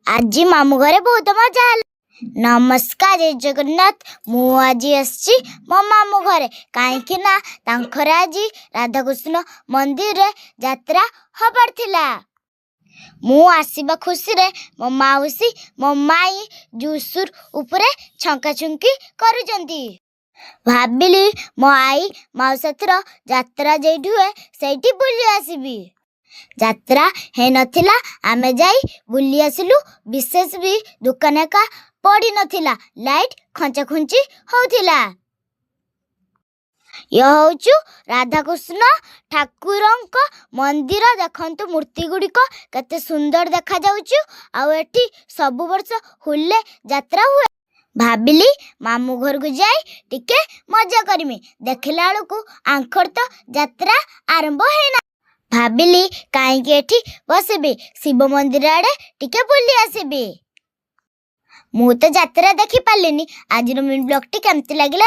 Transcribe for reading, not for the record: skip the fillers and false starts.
आज मामू घरे बहुत मजा है। नमस्कार जय जगन्नाथ। मु आज आसी मो मामू घरे कहीं ना तांकर आज राधाकृष्ण मंदिर रे यात्रा हबार थिला। मु आसीबा खुशी रे मो माउसी मो माई जुसुर उपरे छंका छुंकी करुचंती। भाबिली मो आई माउसथर यात्रा जेठी हुए सेठी बुली आसीबी। यात्रा है नथिला आमे जाई बुली आसिलु। विशेष भी दुकान का पड़ी नथिला। लाइट खंचा खुंची होथिला। यह होचु राधाकृष्ण ठाकुरंक मंदिर। देखंतु मूर्ति गुड़िक केते सुंदर देखा जाउछु। आउ एठी सब वर्ष हुले यात्रा हुए। भाबिली मामू घर को जाई टिके मजा करमी। देखला बेलकु आंखर तो यात्रा आरंभ हैना। भाबिली कहीं एठी बसबी शिव मंदिर आड़े टिके बुली आसबी। मु तो यात्रा देखी पालिनी। आज मिनी ब्लॉग टी केमती लगिला।